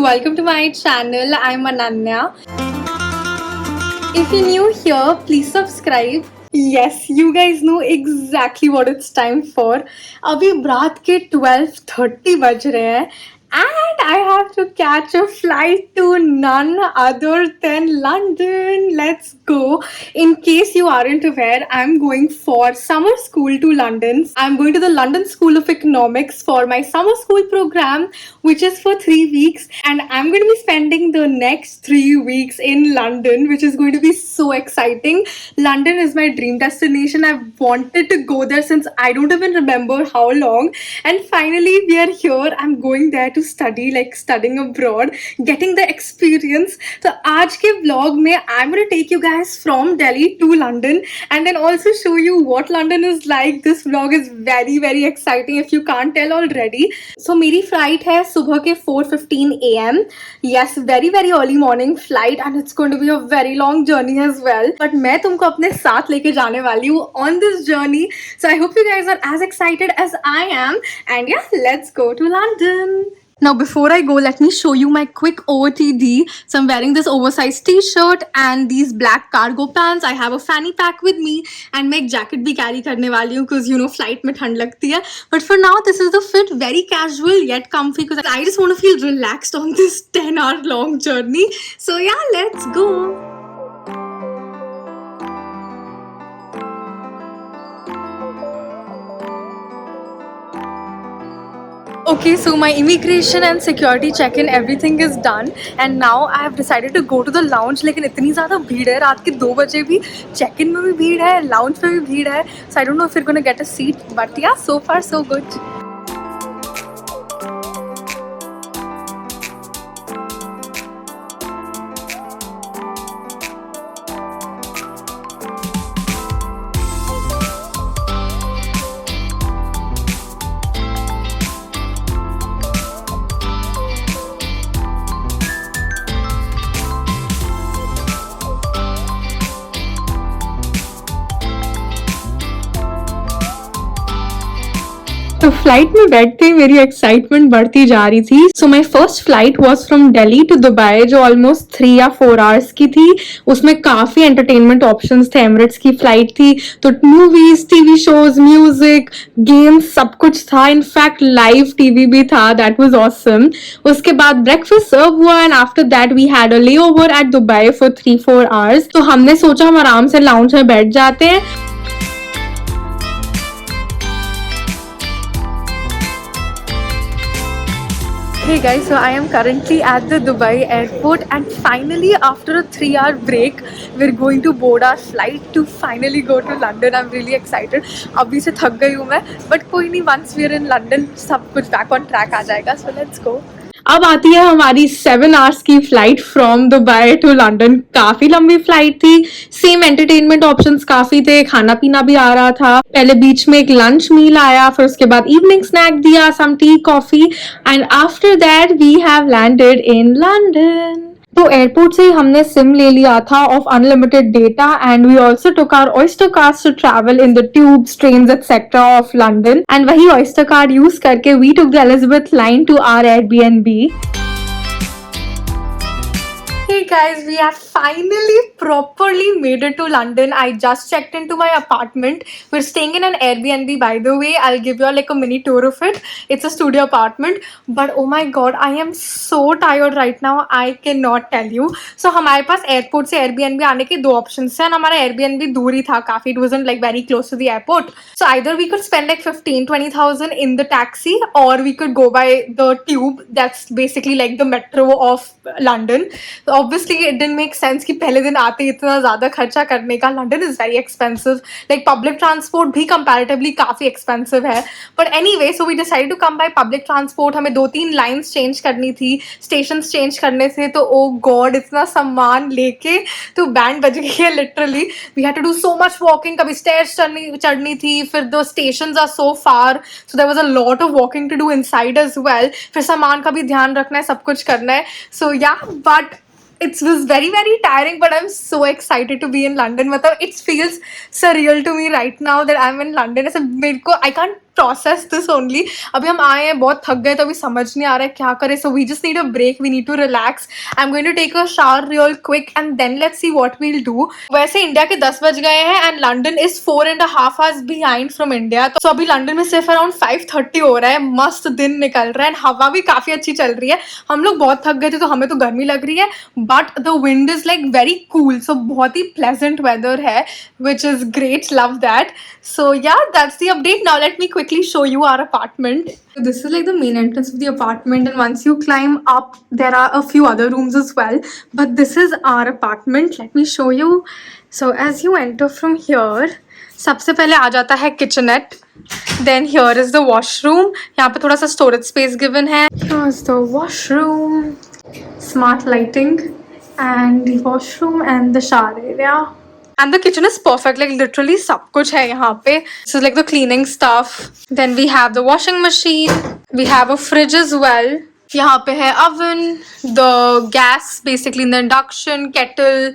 welcome to my channel. I'm Ananya. If you're new here, please subscribe. Yes, you guys know exactly what it's time for. अभी रात के 12:30 बज रहे हैं and I have to catch a flight to none other than London. Let's go. In case you aren't aware, I'm going for summer school to London. I'm going to the London School of Economics for my summer school program, which is for 3 weeks, and I'm going to be spending the next 3 weeks in London, which is going to be so exciting. London is my dream destination. I've wanted to go there since I don't even remember how long, and finally we are here. I'm going there to study, like studying abroad, getting the experience. So आज के vlog में I'm going to take you guys from Delhi to London and then also show you what London is like. This vlog is very exciting if you can't tell already. So मेरी flight है सुबह के 4:15 AM. Yes, very early morning flight and it's going to be a very long journey as well. But मैं तुमको अपने साथ लेके जाने वाली हूँ on this journey. So I hope you guys are as excited as I am. And yeah, let's go to London. Now before I go, let me show you my quick OOTD. So I'm wearing this oversized t-shirt and these black cargo pants. I have a fanny pack with me and मैं एक jacket भी carry करने वाली हूँ because you know flight में ठंड लगती है. But for now this is the fit, very casual yet comfy because I just want to feel relaxed on this 10-hour long journey. So yeah, let's go. Okay, so my immigration and security check-in, everything is done and now I have decided to go to the lounge. लेकिन इतनी ज़्यादा भीड़ है, रात के 2 बजे भी check-in में भी भीड़ है, lounge में भी भीड़ है. So I don't know if we're gonna get a seat, but yeah, so far so good. तो फ्लाइट में बैठते ही मेरी एक्साइटमेंट बढ़ती जा रही थी. So my first flight was from Delhi to Dubai, जो ऑलमोस्ट 3 या 4 आवर्स की थी. उसमें काफी एंटरटेनमेंट ऑप्शंस थे. एमिरेट्स की फ्लाइट थी तो movies, TV shows, music, games, सब कुछ था. इनफैक्ट लाइव टीवी भी था. That was awesome. उसके बाद ब्रेकफास्ट सर्व हुआ and after that we had a ले over eight Dubai for 3-4 hours. तो हमने सोचा हम आराम से लाउंज में बैठ जाते हैं. Hey guys, so I am currently at the Dubai airport and finally after a 3-hour break we're going to board our flight to finally go to London. I'm really excited. अभी से थक गई हूँ मैं, but कोई नहीं, once we're in London सब कुछ back on track आ जाएगा. So let's go. अब आती है हमारी 7 आवर्स की flight from Dubai to London. काफी लंबी फ्लाइट थी. सेम एंटरटेनमेंट ऑप्शंस काफी थे. खाना पीना भी आ रहा था. पहले बीच में एक लंच मील आया, फिर उसके बाद इवनिंग स्नैक दिया, some tea, coffee, and after that we have landed in London. तो एयरपोर्ट से ही हमने सिम ले लिया था of unlimited data and we also took our oyster cards to travel in the tubes, trains etcetera of London. And वही oyster card use करके we took the Elizabeth line to our Airbnb. Hey guys, we have finally properly made it to London. I just checked into my apartment. We're staying in an Airbnb, by the way. I'll give you all like a mini tour of it. It's a studio apartment. But oh my god, I am so tired right now. I cannot tell you. So हमारे पास airport से Airbnb आने के 2 options हैं. हमारा Airbnb दूर ही था काफी. It wasn't like very close to the airport. So either we could spend like 15-20,000 in the taxi or we could go by the tube. That's basically like the metro of London. So obviously it didn't make sense कि पहले दिन आते इतना ज़्यादा खर्चा करने का. London is very expensive. Like public transport भी comparatively काफ़ी expensive है. But anyway, so we decided to come by public transport. हमें 2-3 lines change करनी थी, stations change करने से. तो oh god, इतना सामान लेके तो बैंड बज गई है literally. We had to do so much walking. कभी stairs चढ़नी थी, फिर the stations are so far, so there was a lot of walking to do inside as well. फिर सामान का भी ध्यान रखना है, सब कुछ करना है. So yeah, but it was very tiring, but I'm so excited to be in London. मतलब it feels surreal to me right now that I'm in London. ऐसे मेरे को I can't process this only. अभी हम आए हैं, बहुत थक गए, तो अभी समझ नहीं आ रहा है क्या करें. So we just need a break. We need to relax. I'm going to take a shower real quick and then let's see what we'll do. वैसे इंडिया के 10 बज गए हैं and London is 4.5 hours behind from India. तो अभी London में सिर्फ around 5:30 हो रहा है. मस्त दिन निकल रहा है and हवा भी काफी अच्छी चल रही है. हम लोग बहुत थक गए थे तो हमें तो गर्मी लग रही है, but the wind is like very cool. So बहुत ही pleasant weather है, which is great. Love that. So yeah, that's the update. Now let me quickly show you our apartment. So this is like the main entrance of the apartment, and once you climb up there are a few other rooms as well, but this is our apartment. Let me show you. So as you enter from here, सबसे पहले आ जाता है kitchenette. Then here is the washroom. यहाँ पे थोड़ा सा storage space given है. Here's the washroom, smart lighting, and the washroom and the shower area. And the kitchen is perfect, like literally सब कुछ है यहाँ पे. This is like the cleaning stuff. Then we have the washing machine. We have a fridge as well. यहाँ पे है oven, the gas basically in the induction, kettle,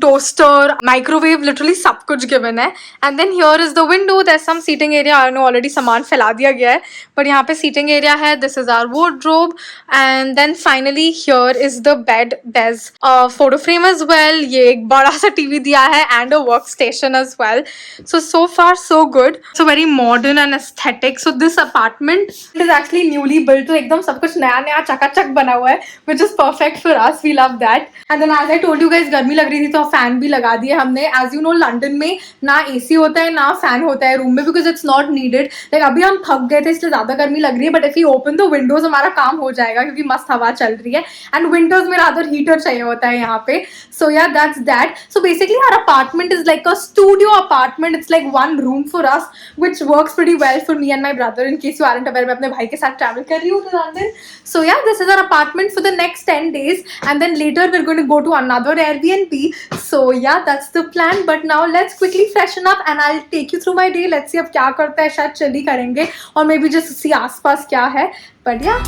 toaster, microwave, literally सब कुछ given है. And then here is the window. There's some seating area. I know already सामान फैला दिया गया है, but यहाँ पे seating area है. This is our wardrobe. And then finally here is the bed. There's a photo frame as well. ये एक बड़ा सा TV दिया है and a workstation as well. So far so good. So very modern and aesthetic. So this apartment is actually newly built. तो एकदम सब कुछ नया नया चकाचक बना हुआ है, which is perfect for us. We love that. And then as I told you guys, गर्मी लग रही थी तो फैन भी लगा दिए हमने. As you know, लंदन में ना AC होता है ना फैन होता है रूम में, because it's not needed. Like अभी हम थक गए थे इसलिए ज्यादा गर्मी लग रही है, but if we open the windows हमारा काम हो जाएगा क्योंकि मस्त हवा चल रही है. And winters में rather heater चाहिए होता है यहाँ पे. So yeah, that's that. So basically our apartment is like a studio apartment. It's like one room for us, which works pretty well for me and my brother. In case you aren't aware, मैं अपने भाई के साथ travel कर रही हूँ to London. So yeah, this is our apartment for the next 10 days, and then later we're going to go to another Airbnb. So yeah, that's the plan. But now let's quickly freshen up and I'll take you through my day. Let's see अब क्या करता है, शायद चली करेंगे और maybe just see आसपास क्या है. But yeah.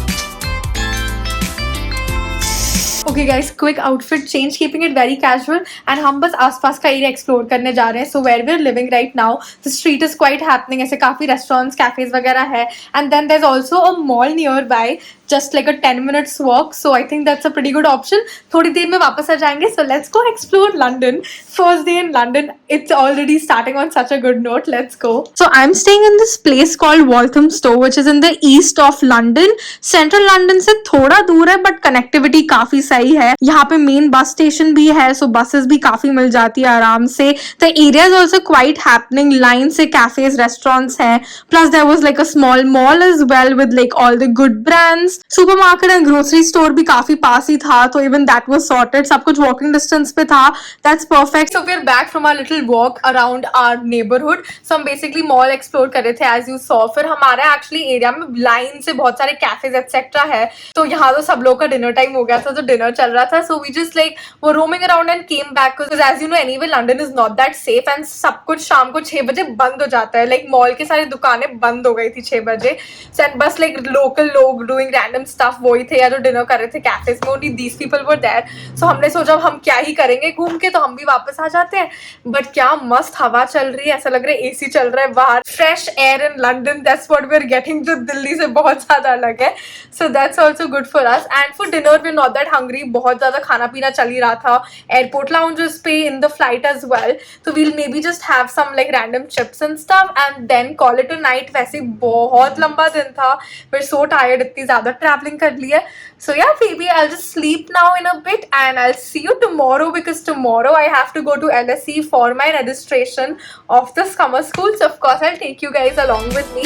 Okay guys, quick outfit change, keeping it very casual, and हम बस आसपास का एरिया एक्सप्लोर करने जा रहे हैं. So where we're living right now, the street is quite happening. ऐसे काफी restaurants, cafes वगैरह है, and then there's also a mall nearby, just like a 10 minutes walk. So I think that's a pretty good option. थोड़ी देर में वापस आ जाएंगे. So let's go explore London. First day in London. It's already starting on such a good note. Let's go. So I'm staying in this place called Walthamstow, which is in the east of London. Central London से थोड़ा दूर है, but connectivity काफी सही है. यहाँ पे main bus station भी है, so buses भी काफी मिल जाती है आराम से. The area is also quite happening. Line से cafes, restaurants हैं. Plus there was like a small mall as well with like all the good brands. Supermarket and grocery store भी काफी पास ही था, तो even that was sorted. सब कुछ walking distance पे था. That's perfect. So we're back from our little walk around our neighborhood. So हम basically mall explore कर रहे थे as you saw. फिर हमारे actually area में line से बहुत सारे cafes etc है. तो यहाँ तो सब लोग का dinner time हो गया था, तो dinner चल रहा था. So we just like were roaming around and came back because as you know anyway London is not that safe and सब कुछ शाम को 6 बजे बंद हो जाता है. Like mall के सारी दुकानें बंद हो गई थी 6 बजे. So and बस like local लोग doing random stuff वही थे या जो डिनर कर रहे थे कैफेज में. Only these people were there. So हमने सोचा हम क्या ही करेंगे घूम के, तो हम भी वापस आ जाते हैं. बट क्या मस्त हवा चल रही है, ऐसा लग रहा है एसी चल रहा है बाहर. Fresh air in London, that's what we are getting, जो दिल्ली से बहुत ज्यादा अलग है. So that's also good for us. And for dinner we are not that hungry. बहुत ज्यादा खाना पीना चल ही रहा था एयरपोर्ट लाउंजेस पे, in the flight as well. तो we'll maybe just have some like random chips and stuff and then call it a night. वैसे बहुत लंबा दिन था, वी आर सो टायर्ड, इतनी ज्यादा ट्रैवलिंग कर ली है. So yeah, maybe I'll just sleep now in a bit and I'll see you tomorrow, because tomorrow I have to go to LSE for my registration of the summer school. So of course I'll take you guys along with me.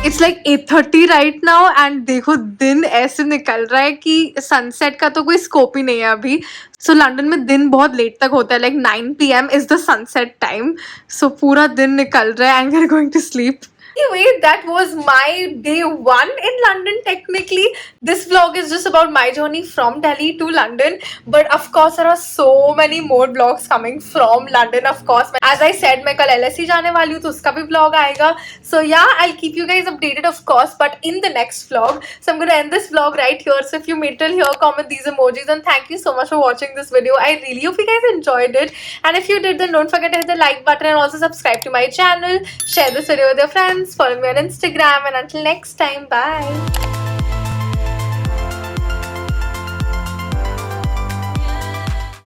It's like 8:30 right now and देखो दिन ऐसे निकल रहा है कि sunset का तो कोई स्कोप ही नहीं है अभी. सो लंदन में दिन बहुत लेट तक होता है, like 9 PM is the sunset time. So पूरा दिन निकल रहा है and we're going to sleep. Anyway, that was my day one in London. Technically, this vlog is just about my journey from Delhi to London. But of course, there are so many more vlogs coming from London. Of course, as I said, मैं कल LSE जाने वाली हूँ, तो उसका भी vlog आएगा. So yeah, I'll keep you guys updated, of course, but in the next vlog. So I'm gonna end this vlog right here. So if you made till here, comment these emojis, and thank you so much for watching this video. I really hope you guys enjoyed it. And if you did, then don't forget to hit the like button and also subscribe to my channel. Share this video with your friends. Follow me on Instagram, and until next time, bye.